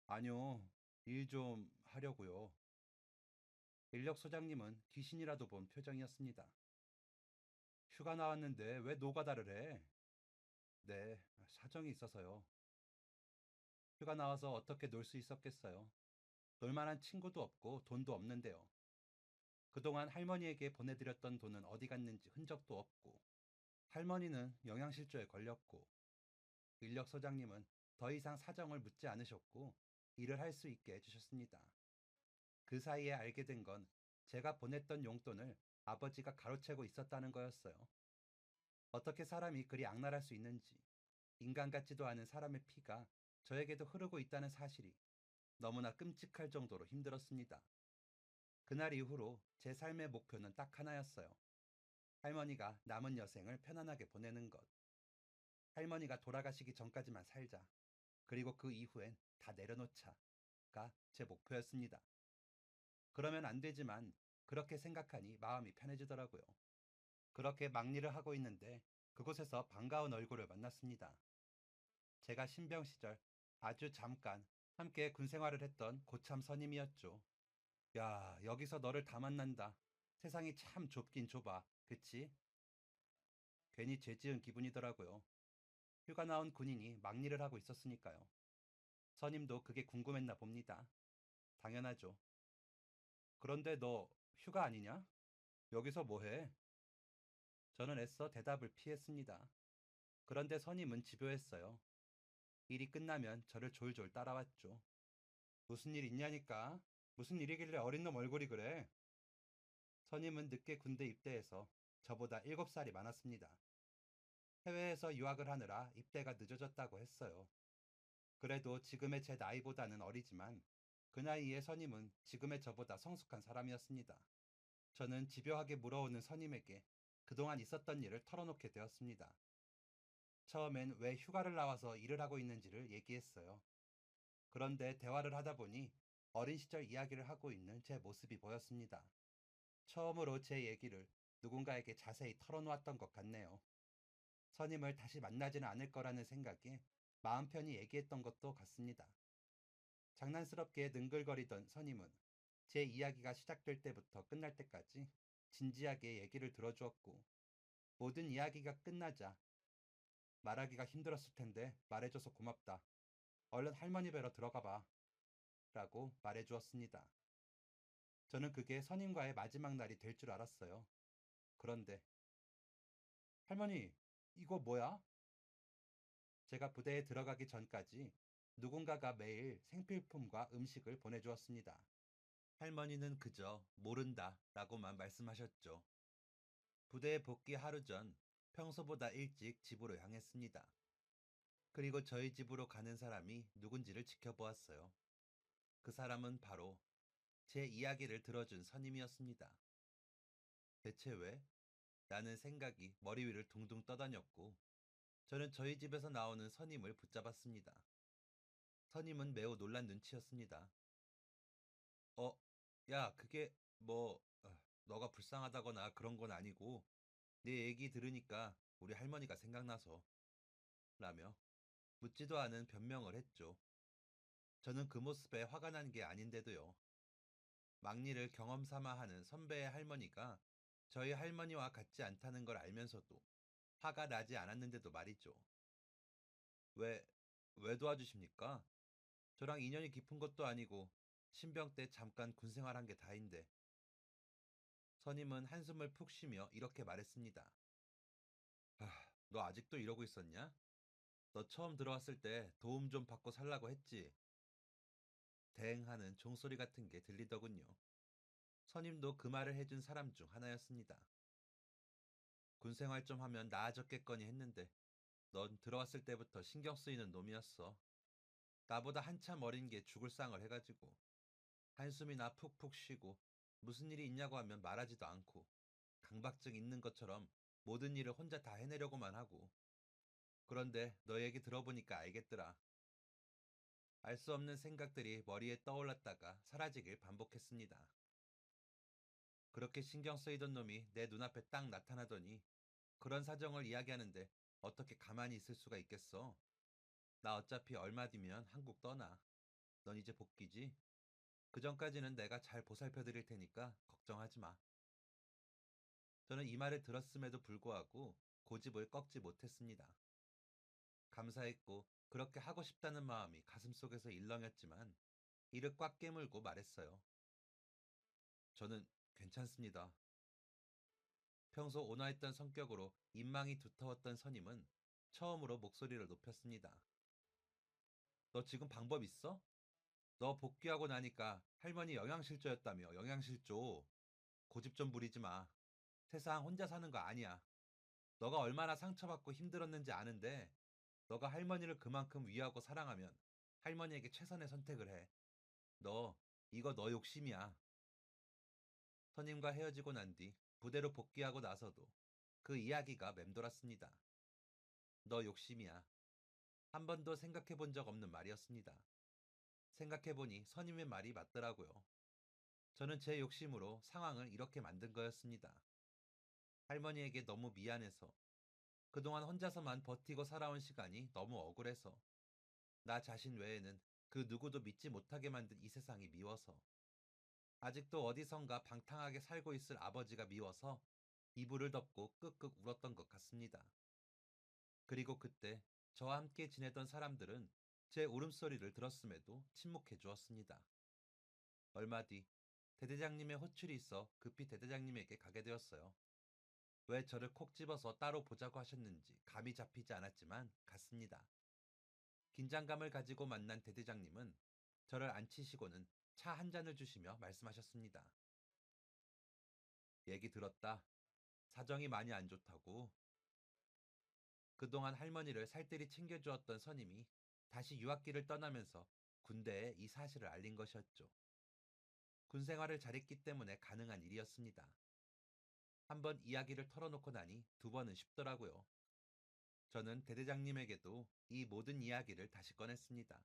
아니요, 일 좀 하려고요. 인력소장님은 귀신이라도 본 표정이었습니다. 휴가 나왔는데 왜 노가다를 해? 네, 사정이 있어서요. 휴가 나와서 어떻게 놀 수 있었겠어요? 놀만한 친구도 없고 돈도 없는데요. 그동안 할머니에게 보내드렸던 돈은 어디 갔는지 흔적도 없고, 할머니는 영양실조에 걸렸고, 인력소장님은 더 이상 사정을 묻지 않으셨고, 일을 할 수 있게 해주셨습니다. 그 사이에 알게 된 건 제가 보냈던 용돈을 아버지가 가로채고 있었다는 거였어요. 어떻게 사람이 그리 악랄할 수 있는지, 인간 같지도 않은 사람의 피가 저에게도 흐르고 있다는 사실이 너무나 끔찍할 정도로 힘들었습니다. 그날 이후로 제 삶의 목표는 딱 하나였어요. 할머니가 남은 여생을 편안하게 보내는 것. 할머니가 돌아가시기 전까지만 살자. 그리고 그 이후엔 다 내려놓자가 제 목표였습니다. 그러면 안 되지만 그렇게 생각하니 마음이 편해지더라고요. 그렇게 막리를 하고 있는데 그곳에서 반가운 얼굴을 만났습니다. 제가 신병 시절 아주 잠깐 함께 군 생활을 했던 고참 선임이었죠. 야, 여기서 너를 다 만난다. 세상이 참 좁긴 좁아. 그치? 괜히 죄 지은 기분이더라고요. 휴가 나온 군인이 막일을 하고 있었으니까요. 선임도 그게 궁금했나 봅니다. 당연하죠. 그런데 너 휴가 아니냐? 여기서 뭐해? 저는 애써 대답을 피했습니다. 그런데 선임은 집요했어요. 일이 끝나면 저를 졸졸 따라왔죠. 무슨 일 있냐니까? 무슨 일이길래 어린 놈 얼굴이 그래? 선임은 늦게 군대 입대해서 저보다 7살이 많았습니다. 해외에서 유학을 하느라 입대가 늦어졌다고 했어요. 그래도 지금의 제 나이보다는 어리지만 그 나이에 선임은 지금의 저보다 성숙한 사람이었습니다. 저는 집요하게 물어오는 선임에게 그동안 있었던 일을 털어놓게 되었습니다. 처음엔 왜 휴가를 나와서 일을 하고 있는지를 얘기했어요. 그런데 대화를 하다 보니 어린 시절 이야기를 하고 있는 제 모습이 보였습니다. 처음으로 제 얘기를 누군가에게 자세히 털어놓았던 것 같네요. 선임을 다시 만나지는 않을 거라는 생각에 마음 편히 얘기했던 것도 같습니다. 장난스럽게 능글거리던 선임은 제 이야기가 시작될 때부터 끝날 때까지 진지하게 얘기를 들어주었고, 모든 이야기가 끝나자 말하기가 힘들었을 텐데 말해줘서 고맙다. 얼른 할머니 뵈러 들어가 봐. 라고 말해주었습니다. 저는 그게 선임과의 마지막 날이 될 줄 알았어요. 그런데 할머니, 이거 뭐야? 제가 부대에 들어가기 전까지 누군가가 매일 생필품과 음식을 보내주었습니다. 할머니는 그저 모른다 라고만 말씀하셨죠. 부대에 복귀 하루 전 평소보다 일찍 집으로 향했습니다. 그리고 저희 집으로 가는 사람이 누군지를 지켜보았어요. 그 사람은 바로 제 이야기를 들어준 선임이었습니다. 대체 왜? 라는 생각이 머리 위를 둥둥 떠다녔고, 저는 저희 집에서 나오는 선임을 붙잡았습니다. 선임은 매우 놀란 눈치였습니다. 어, 야, 그게 뭐, 너가 불쌍하다거나 그런 건 아니고, 내 얘기 들으니까 우리 할머니가 생각나서, 라며 묻지도 않은 변명을 했죠. 저는 그 모습에 화가 난 게 아닌데도요. 막리를 경험 삼아 하는 선배의 할머니가 저희 할머니와 같지 않다는 걸 알면서도 화가 나지 않았는데도 말이죠. 왜, 왜 도와주십니까? 저랑 인연이 깊은 것도 아니고 신병 때 잠깐 군 생활한 게 다인데. 선임은 한숨을 푹 쉬며 이렇게 말했습니다. 하, 너 아직도 이러고 있었냐? 너 처음 들어왔을 때 도움 좀 받고 살라고 했지. 대행하는 종소리 같은 게 들리더군요. 선임도 그 말을 해준 사람 중 하나였습니다. 군 생활 좀 하면 나아졌겠거니 했는데 넌 들어왔을 때부터 신경 쓰이는 놈이었어. 나보다 한참 어린 게 죽을 상을 해가지고 한숨이나 푹푹 쉬고 무슨 일이 있냐고 하면 말하지도 않고 강박증 있는 것처럼 모든 일을 혼자 다 해내려고만 하고. 그런데 너 얘기 들어보니까 알겠더라. 알 수 없는 생각들이 머리에 떠올랐다가 사라지길 반복했습니다. 그렇게 신경 쓰이던 놈이 내 눈앞에 딱 나타나더니 그런 사정을 이야기하는데 어떻게 가만히 있을 수가 있겠어? 나 어차피 얼마 뒤면 한국 떠나. 넌 이제 복귀지? 그 전까지는 내가 잘 보살펴 드릴 테니까 걱정하지 마. 저는 이 말을 들었음에도 불구하고 고집을 꺾지 못했습니다. 감사했고 그렇게 하고 싶다는 마음이 가슴속에서 일렁였지만 이를 꽉 깨물고 말했어요. 저는 괜찮습니다. 평소 온화했던 성격으로 인망이 두터웠던 선임은 처음으로 목소리를 높였습니다. 너 지금 방법 있어? 너 복귀하고 나니까 할머니 영양실조였다며. 영양실조. 고집 좀 부리지 마. 세상 혼자 사는 거 아니야. 너가 얼마나 상처받고 힘들었는지 아는데 너가 할머니를 그만큼 위하고 사랑하면 할머니에게 최선의 선택을 해. 이거 너 욕심이야. 선임과 헤어지고 난 뒤 부대로 복귀하고 나서도 그 이야기가 맴돌았습니다. 너 욕심이야. 한 번도 생각해 본 적 없는 말이었습니다. 생각해 보니 선임의 말이 맞더라고요. 저는 제 욕심으로 상황을 이렇게 만든 거였습니다. 할머니에게 너무 미안해서, 그동안 혼자서만 버티고 살아온 시간이 너무 억울해서, 나 자신 외에는 그 누구도 믿지 못하게 만든 이 세상이 미워서, 아직도 어디선가 방탕하게 살고 있을 아버지가 미워서 이불을 덮고 끄끄 울었던 것 같습니다. 그리고 그때 저와 함께 지내던 사람들은 제 울음소리를 들었음에도 침묵해 주었습니다. 얼마 뒤 대대장님의 호출이 있어 급히 대대장님에게 가게 되었어요. 왜 저를 콕 집어서 따로 보자고 하셨는지 감이 잡히지 않았지만 갔습니다. 긴장감을 가지고 만난 대대장님은 저를 앉히시고는 차 한 잔을 주시며 말씀하셨습니다. 얘기 들었다. 사정이 많이 안 좋다고. 그동안 할머니를 살뜰히 챙겨주었던 선임이 다시 유학길을 떠나면서 군대에 이 사실을 알린 것이었죠. 군 생활을 잘했기 때문에 가능한 일이었습니다. 한 번 이야기를 털어놓고 나니 두 번은 쉽더라고요. 저는 대대장님에게도 이 모든 이야기를 다시 꺼냈습니다.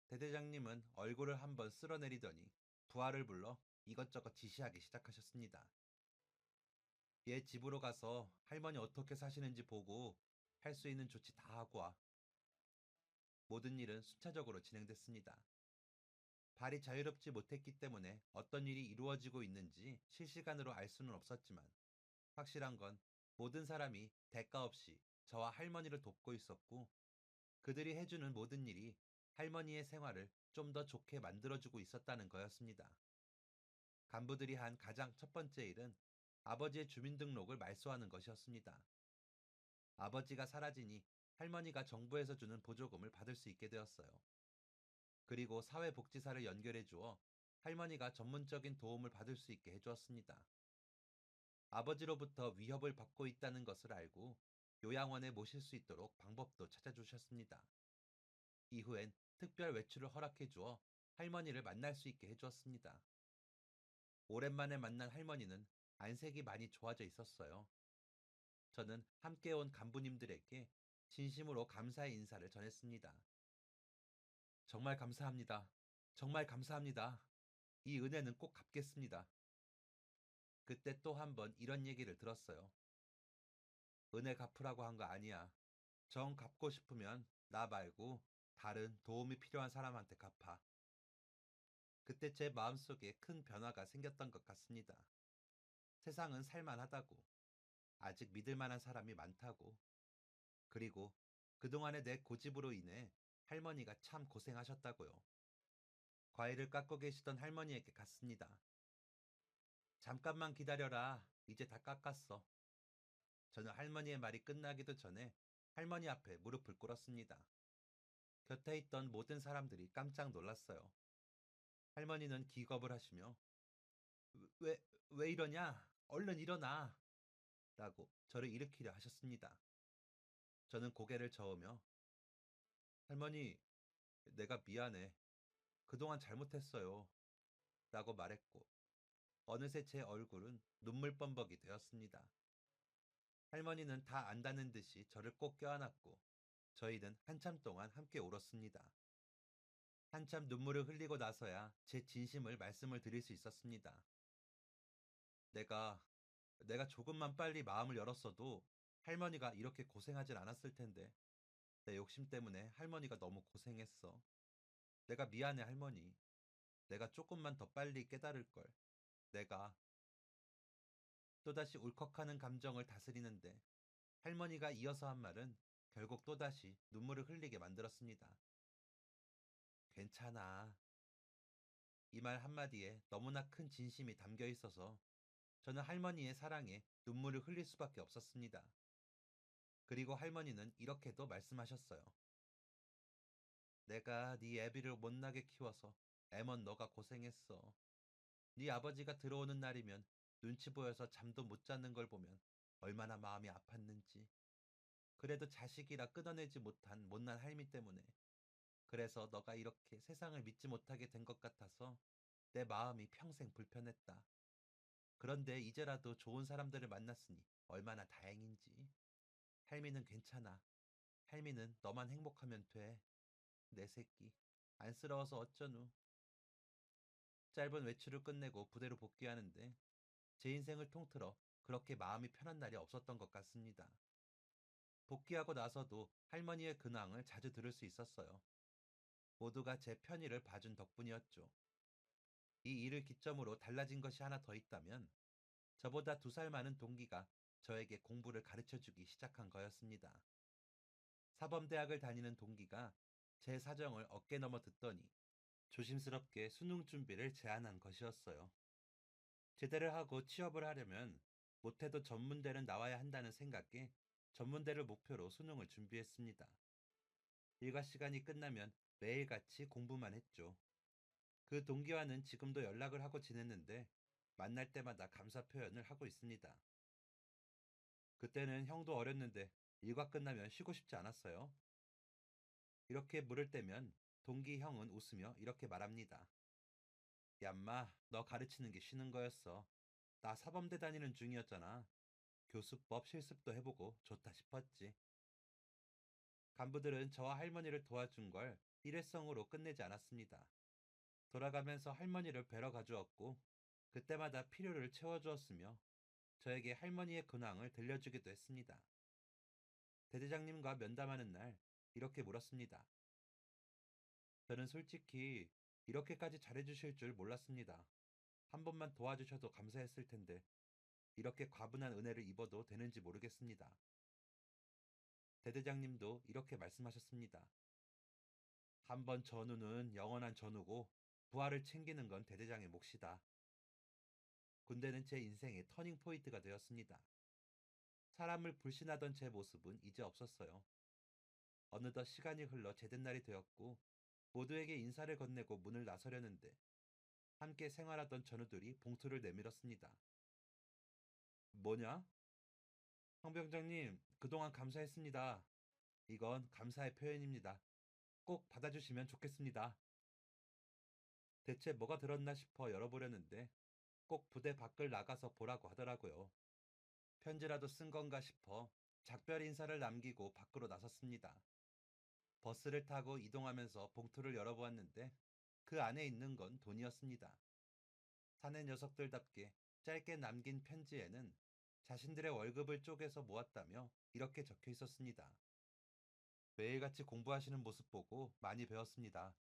대대장님은 얼굴을 한번 쓸어내리더니 부하를 불러 이것저것 지시하기 시작하셨습니다. 얘 집으로 가서 할머니 어떻게 사시는지 보고 할 수 있는 조치 다 하고 와. 모든 일은 순차적으로 진행됐습니다. 발이 자유롭지 못했기 때문에 어떤 일이 이루어지고 있는지 실시간으로 알 수는 없었지만 확실한 건 모든 사람이 대가 없이 저와 할머니를 돕고 있었고 그들이 해주는 모든 일이 할머니의 생활을 좀 더 좋게 만들어주고 있었다는 거였습니다. 간부들이 한 가장 첫 번째 일은 아버지의 주민등록을 말소하는 것이었습니다. 아버지가 사라지니 할머니가 정부에서 주는 보조금을 받을 수 있게 되었어요. 그리고 사회복지사를 연결해 주어 할머니가 전문적인 도움을 받을 수 있게 해주었습니다. 아버지로부터 위협을 받고 있다는 것을 알고 요양원에 모실 수 있도록 방법도 찾아주셨습니다. 이후엔 특별 외출을 허락해 주어 할머니를 만날 수 있게 해주었습니다. 오랜만에 만난 할머니는 안색이 많이 좋아져 있었어요. 저는 함께 온 간부님들에게 진심으로 감사의 인사를 전했습니다. 정말 감사합니다. 정말 감사합니다. 이 은혜는 꼭 갚겠습니다. 그때 또 한 번 이런 얘기를 들었어요. 은혜 갚으라고 한 거 아니야. 정 갚고 싶으면 나 말고 다른 도움이 필요한 사람한테 갚아. 그때 제 마음속에 큰 변화가 생겼던 것 같습니다. 세상은 살만하다고. 아직 믿을 만한 사람이 많다고. 그리고 그동안의 내 고집으로 인해 할머니가 참 고생하셨다고요. 과일을 깎고 계시던 할머니에게 갔습니다. 잠깐만 기다려라. 이제 다 깎았어. 저는 할머니의 말이 끝나기도 전에 할머니 앞에 무릎을 꿇었습니다. 곁에 있던 모든 사람들이 깜짝 놀랐어요. 할머니는 기겁을 하시며 왜, 왜 이러냐? 얼른 일어나! 라고 저를 일으키려 하셨습니다. 저는 고개를 저으며 할머니, 내가 미안해. 그동안 잘못했어요. 라고 말했고 어느새 제 얼굴은 눈물 범벅이 되었습니다. 할머니는 다 안다는 듯이 저를 꼭 껴안았고 저희는 한참 동안 함께 울었습니다. 한참 눈물을 흘리고 나서야 제 진심을 말씀을 드릴 수 있었습니다. 내가, 내가 조금만 빨리 마음을 열었어도 할머니가 이렇게 고생하진 않았을 텐데 내 욕심 때문에 할머니가 너무 고생했어. 내가 미안해 할머니. 내가 조금만 더 빨리 깨달을 걸. 내가 또다시 울컥하는 감정을 다스리는데 할머니가 이어서 한 말은 결국 또다시 눈물을 흘리게 만들었습니다. 괜찮아. 이 말 한마디에 너무나 큰 진심이 담겨 있어서 저는 할머니의 사랑에 눈물을 흘릴 수밖에 없었습니다. 그리고 할머니는 이렇게도 말씀하셨어요. 내가 네 애비를 못나게 키워서 애먼 너가 고생했어. 네 아버지가 들어오는 날이면 눈치 보여서 잠도 못 자는 걸 보면 얼마나 마음이 아팠는지. 그래도 자식이라 끊어내지 못한 못난 할미 때문에 그래서 너가 이렇게 세상을 믿지 못하게 된 것 같아서 내 마음이 평생 불편했다. 그런데 이제라도 좋은 사람들을 만났으니 얼마나 다행인지. 할미는 괜찮아. 할미는 너만 행복하면 돼. 내 새끼. 안쓰러워서 어쩌누. 짧은 외출을 끝내고 부대로 복귀하는데 제 인생을 통틀어 그렇게 마음이 편한 날이 없었던 것 같습니다. 복귀하고 나서도 할머니의 근황을 자주 들을 수 있었어요. 모두가 제 편의를 봐준 덕분이었죠. 이 일을 기점으로 달라진 것이 하나 더 있다면 저보다 2살 많은 동기가 저에게 공부를 가르쳐 주기 시작한 거였습니다. 사범대학을 다니는 동기가 제 사정을 어깨너머 듣더니 조심스럽게 수능 준비를 제안한 것이었어요. 제대를 하고 취업을 하려면 못해도 전문대는 나와야 한다는 생각에 전문대를 목표로 수능을 준비했습니다. 일과 시간이 끝나면 매일같이 공부만 했죠. 그 동기와는 지금도 연락을 하고 지냈는데 만날 때마다 감사 표현을 하고 있습니다. 그때는 형도 어렸는데 일과 끝나면 쉬고 싶지 않았어요. 이렇게 물을 때면 동기 형은 웃으며 이렇게 말합니다. 얌마, 너 가르치는 게 쉬는 거였어. 나 사범대 다니는 중이었잖아. 교수법 실습도 해보고 좋다 싶었지. 간부들은 저와 할머니를 도와준 걸 일회성으로 끝내지 않았습니다. 돌아가면서 할머니를 뵈러 가주었고 그때마다 필요를 채워주었으며 저에게 할머니의 근황을 들려주기도 했습니다. 대대장님과 면담하는 날 이렇게 물었습니다. 저는 솔직히 이렇게까지 잘해주실 줄 몰랐습니다. 한 번만 도와주셔도 감사했을 텐데 이렇게 과분한 은혜를 입어도 되는지 모르겠습니다. 대대장님도 이렇게 말씀하셨습니다. 한 번 전우는 영원한 전우고 부하를 챙기는 건 대대장의 몫이다. 군대는 제 인생의 터닝 포인트가 되었습니다. 사람을 불신하던 제 모습은 이제 없었어요. 어느덧 시간이 흘러 제된 날이 되었고 모두에게 인사를 건네고 문을 나서려는데 함께 생활하던 전우들이 봉투를 내밀었습니다. 뭐냐? 황병장님, 그동안 감사했습니다. 이건 감사의 표현입니다. 꼭 받아주시면 좋겠습니다. 대체 뭐가 들었나 싶어 열어보려는데 꼭 부대 밖을 나가서 보라고 하더라고요. 편지라도 쓴 건가 싶어 작별 인사를 남기고 밖으로 나섰습니다. 버스를 타고 이동하면서 봉투를 열어보았는데 그 안에 있는 건 돈이었습니다. 사내 녀석들답게 짧게 남긴 편지에는 자신들의 월급을 쪼개서 모았다며 이렇게 적혀 있었습니다. 매일같이 공부하시는 모습 보고 많이 배웠습니다.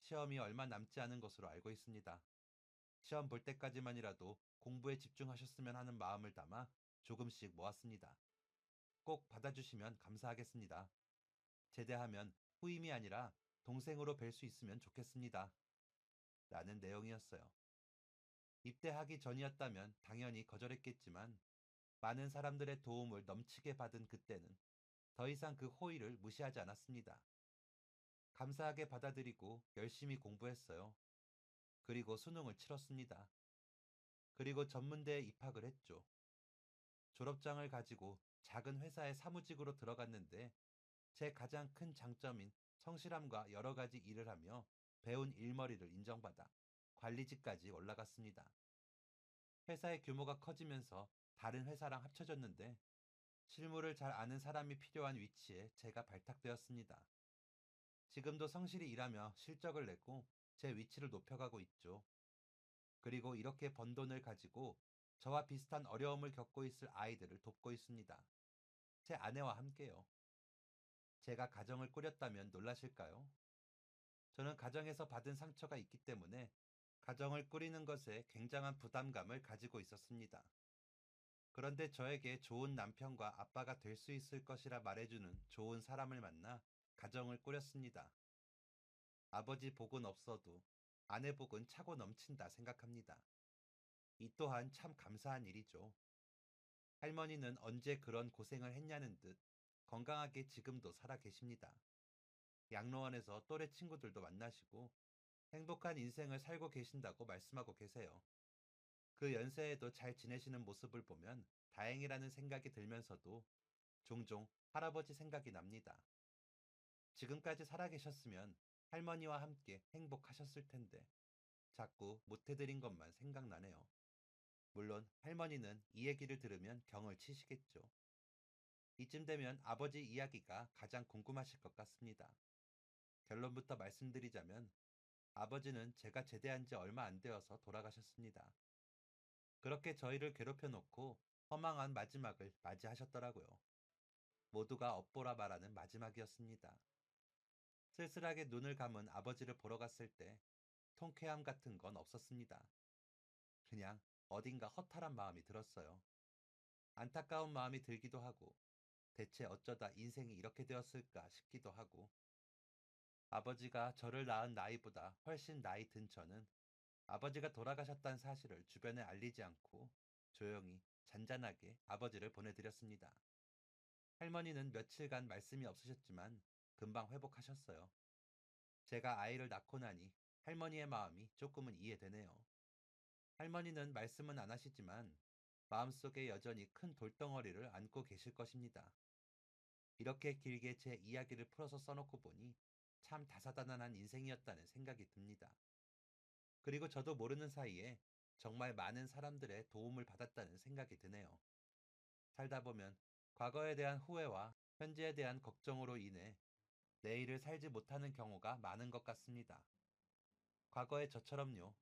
시험이 얼마 남지 않은 것으로 알고 있습니다. 시험 볼 때까지만이라도 공부에 집중하셨으면 하는 마음을 담아 조금씩 모았습니다. 꼭 받아주시면 감사하겠습니다. 제대하면 후임이 아니라 동생으로 뵐 수 있으면 좋겠습니다. 라는 내용이었어요. 입대하기 전이었다면 당연히 거절했겠지만 많은 사람들의 도움을 넘치게 받은 그때는 더 이상 그 호의를 무시하지 않았습니다. 감사하게 받아들이고 열심히 공부했어요. 그리고 수능을 치렀습니다. 그리고 전문대에 입학을 했죠. 졸업장을 가지고 작은 회사의 사무직으로 들어갔는데 제 가장 큰 장점인 성실함과 여러 가지 일을 하며 배운 일머리를 인정받아 관리직까지 올라갔습니다. 회사의 규모가 커지면서 다른 회사랑 합쳐졌는데 실무를 잘 아는 사람이 필요한 위치에 제가 발탁되었습니다. 지금도 성실히 일하며 실적을 내고 제 위치를 높여가고 있죠. 그리고 이렇게 번 돈을 가지고 저와 비슷한 어려움을 겪고 있을 아이들을 돕고 있습니다. 제 아내와 함께요. 제가 가정을 꾸렸다면 놀라실까요? 저는 가정에서 받은 상처가 있기 때문에 가정을 꾸리는 것에 굉장한 부담감을 가지고 있었습니다. 그런데 저에게 좋은 남편과 아빠가 될 수 있을 것이라 말해주는 좋은 사람을 만나 가정을 꾸렸습니다. 아버지 복은 없어도 아내 복은 차고 넘친다 생각합니다. 이 또한 참 감사한 일이죠. 할머니는 언제 그런 고생을 했냐는 듯 건강하게 지금도 살아 계십니다. 양로원에서 또래 친구들도 만나시고 행복한 인생을 살고 계신다고 말씀하고 계세요. 그 연세에도 잘 지내시는 모습을 보면 다행이라는 생각이 들면서도 종종 할아버지 생각이 납니다. 지금까지 살아계셨으면 할머니와 함께 행복하셨을 텐데 자꾸 못해드린 것만 생각나네요. 물론 할머니는 이 얘기를 들으면 경을 치시겠죠. 이쯤 되면 아버지 이야기가 가장 궁금하실 것 같습니다. 결론부터 말씀드리자면 아버지는 제가 제대한 지 얼마 안 되어서 돌아가셨습니다. 그렇게 저희를 괴롭혀 놓고 허망한 마지막을 맞이하셨더라고요. 모두가 업보라 말하는 마지막이었습니다. 쓸쓸하게 눈을 감은 아버지를 보러 갔을 때 통쾌함 같은 건 없었습니다. 그냥 어딘가 허탈한 마음이 들었어요. 안타까운 마음이 들기도 하고 대체 어쩌다 인생이 이렇게 되었을까 싶기도 하고 아버지가 저를 낳은 나이보다 훨씬 나이 든 저는 아버지가 돌아가셨다는 사실을 주변에 알리지 않고 조용히 잔잔하게 아버지를 보내드렸습니다. 할머니는 며칠간 말씀이 없으셨지만 금방 회복하셨어요. 제가 아이를 낳고 나니 할머니의 마음이 조금은 이해되네요. 할머니는 말씀은 안 하시지만 마음속에 여전히 큰 돌덩어리를 안고 계실 것입니다. 이렇게 길게 제 이야기를 풀어서 써놓고 보니 참 다사다난한 인생이었다는 생각이 듭니다. 그리고 저도 모르는 사이에 정말 많은 사람들의 도움을 받았다는 생각이 드네요. 살다 보면 과거에 대한 후회와 현재에 대한 걱정으로 인해 내일을 살지 못하는 경우가 많은 것 같습니다. 과거의 저처럼요.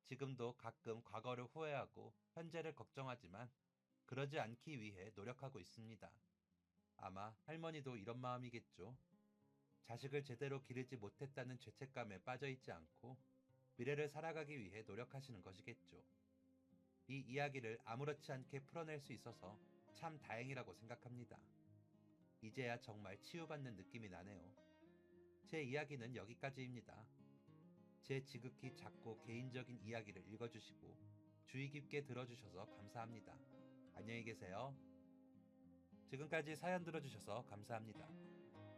지금도 가끔 과거를 후회하고 현재를 걱정하지만 그러지 않기 위해 노력하고 있습니다. 아마 할머니도 이런 마음이겠죠. 자식을 제대로 기르지 못했다는 죄책감에 빠져 있지 않고 미래를 살아가기 위해 노력하시는 것이겠죠. 이 이야기를 아무렇지 않게 풀어낼 수 있어서 참 다행이라고 생각합니다. 이제야 정말 치유받는 느낌이 나네요. 제 이야기는 여기까지입니다. 제 지극히 작고 개인적인 이야기를 읽어주시고 주의 깊게 들어주셔서 감사합니다. 안녕히 계세요. 지금까지 사연 들어주셔서 감사합니다.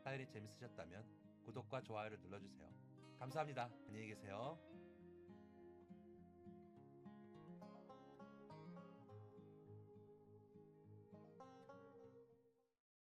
사연이 재밌으셨다면 구독과 좋아요를 눌러주세요. 감사합니다. 안녕히 계세요.